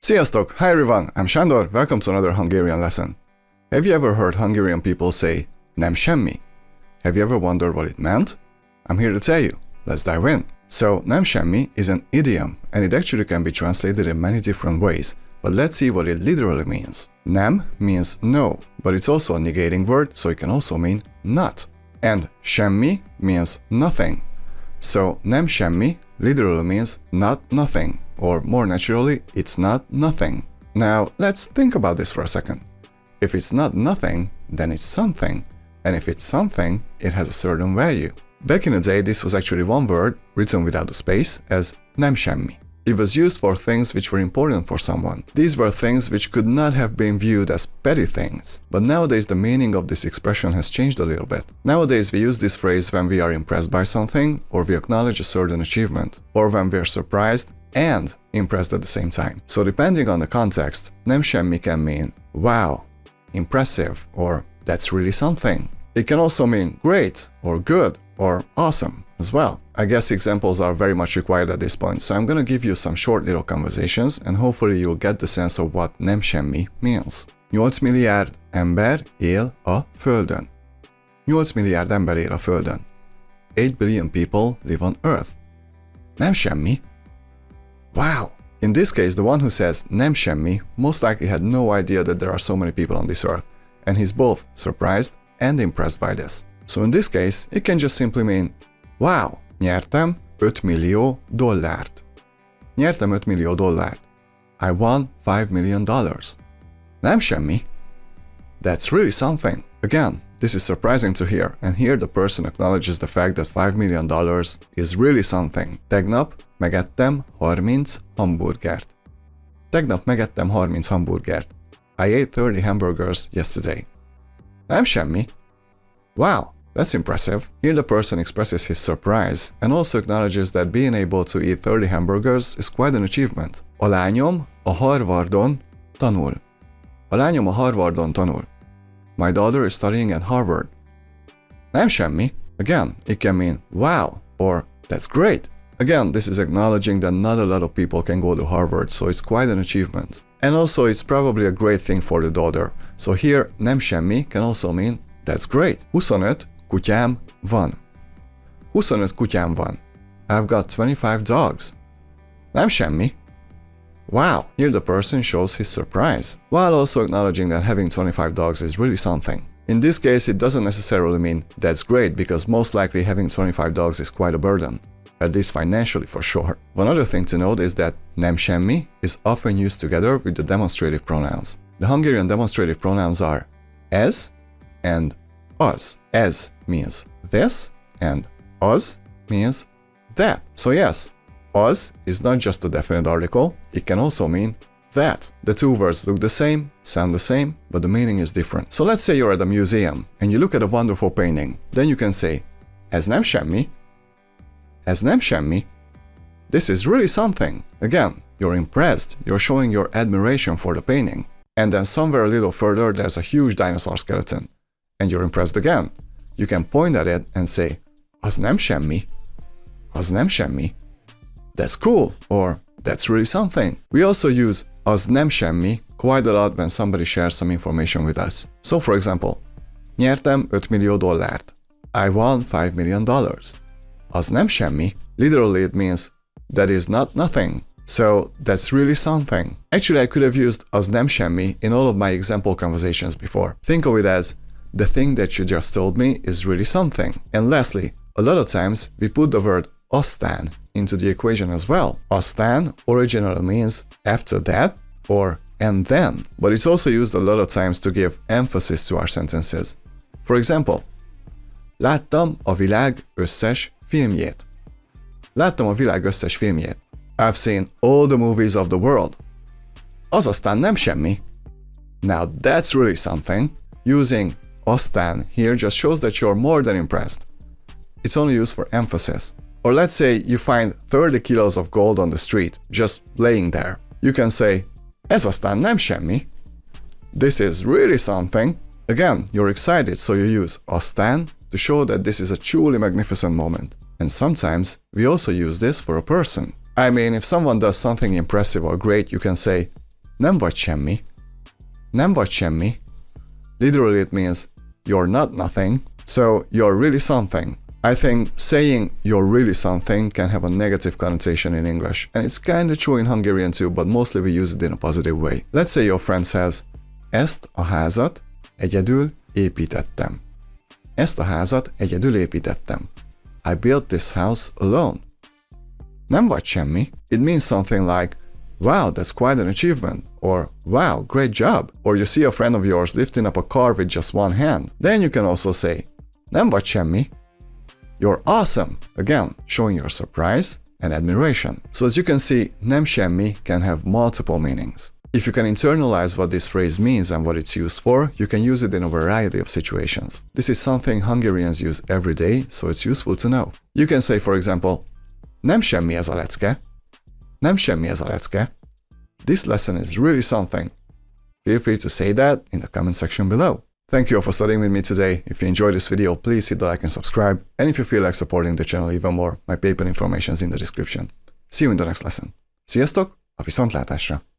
Sziasztok! Hi everyone, I'm Sándor, welcome to another Hungarian lesson. Have you ever heard Hungarian people say "Nem semmi"? Have you ever wondered what it meant? I'm here to tell you. Let's dive in. So, "Nem semmi" is an idiom, and it actually can be translated in many different ways, but let's see what it literally means. Nem means no, but it's also a negating word, so it can also mean not. And semmi means nothing. So, nem semmi literally means not nothing, or more naturally, it's not nothing. Now, let's think about this for a second. If it's not nothing, then it's something. And if it's something, it has a certain value. Back in the day, this was actually one word, written without a space, as nem semmi. It was used for things which were important for someone. These were things which could not have been viewed as petty things. But nowadays the meaning of this expression has changed a little bit. Nowadays we use this phrase when we are impressed by something, or we acknowledge a certain achievement, or when we are surprised and impressed at the same time. So depending on the context, nem semmi can mean wow, impressive, or that's really something. It can also mean great, or good, or awesome as well. I guess examples are very much required at this point, so I'm gonna give you some short little conversations and hopefully you'll get the sense of what nem semmi means. 8 milliárd ember él a Földön. 8 milliárd ember él a Földön. 8 billion people live on Earth. Nem semmi. Wow! In this case, the one who says nem semmi most likely had no idea that there are so many people on this Earth, and he's both surprised and impressed by this. So in this case, it can just simply mean wow! Nyertem 5 millió dollárt. Nyertem 5 millió dollárt. I won $5 million. Nem semmi. That's really something. Again, this is surprising to hear, and here the person acknowledges the fact that $5 million is really something. Tegnap megettem 30 hamburgert. Tegnap megettem 30 hamburgert. I ate 30 hamburgers yesterday. Nem semmi. Wow! That's impressive. Here the person expresses his surprise and also acknowledges that being able to eat 30 hamburgers is quite an achievement. A lányom a Harvardon tanul. A lányom a Harvardon tanul. My daughter is studying at Harvard. Nem semmi. Again, it can mean wow or that's great. Again, this is acknowledging that not a lot of people can go to Harvard, so it's quite an achievement. And also it's probably a great thing for the daughter. So here, nem semmi can also mean that's great. 25 kutyám van. 25 kutyám van. I've got 25 dogs. Nem semmi. Wow! Here the person shows his surprise, while also acknowledging that having 25 dogs is really something. In this case, it doesn't necessarily mean that's great, because most likely having 25 dogs is quite a burden. At least financially for sure. One other thing to note is that nem semmi is often used together with the demonstrative pronouns. The Hungarian demonstrative pronouns are ez and az. Ez means this and az means that. So yes, az is not just a definite article, it can also mean that. The two words look the same, sound the same, but the meaning is different. So let's say you're at a museum and you look at a wonderful painting. Then you can say, ez nem semmi. Ez nem semmi. This is really something. Again, you're impressed, you're showing your admiration for the painting. And then somewhere a little further there's a huge dinosaur skeleton. And you're impressed again. You can point at it and say, az nem semmi. Az nem semmi. That's cool, or that's really something. We also use az nem semmi quite a lot when somebody shares some information with us. So for example, nyertem 5 millió dollárt. I won $5 million. Az nem semmi. Literally it means that is not nothing. So that's really something. Actually, I could have used az nem semmi in all of my example conversations before. Think of it as the thing that you just told me is really something. And lastly, a lot of times we put the word aztán into the equation as well. Aztán originally means after that or and then, but it's also used a lot of times to give emphasis to our sentences. For example, láttam a világ összes filmjét. Láttam a világ összes filmjét. I've seen all the movies of the world. Az aztán nem semmi. Now that's really something. Using aztán here just shows that you're more than impressed. It's only used for emphasis. Or let's say you find 30 kilos of gold on the street, just laying there. You can say, ez aztán nem semmi. This is really something. Again, you're excited, so you use aztán to show that this is a truly magnificent moment. And sometimes we also use this for a person. I mean, if someone does something impressive or great, you can say, Nem vagy semmi. Nem vagy semmi. Literally it means you're not nothing, so you're really something. I think saying you're really something can have a negative connotation in English, and it's kinda true in Hungarian too, but mostly we use it in a positive way. Let's say your friend says, ezt a házat egyedül építettem. Ezt a házat egyedül építettem. I built this house alone. Nem vagy semmi. It means something like, wow, that's quite an achievement, or wow, great job, or you see a friend of yours lifting up a car with just one hand. Then you can also say, nem vagy semmi. You're awesome, again, showing your surprise and admiration. So as you can see, nem semmi can have multiple meanings. If you can internalize what this phrase means and what it's used for, you can use it in a variety of situations. This is something Hungarians use every day, so it's useful to know. You can say, for example, nem semmi ez a lecke. Nem semmi ez a lecke. This lesson is really something. Feel free to say that in the comment section below. Thank you all for studying with me today. If you enjoyed this video, please hit the like and subscribe. And if you feel like supporting the channel even more, my PayPal information is in the description. See you in the next lesson. Sziasztok, a viszontlátásra!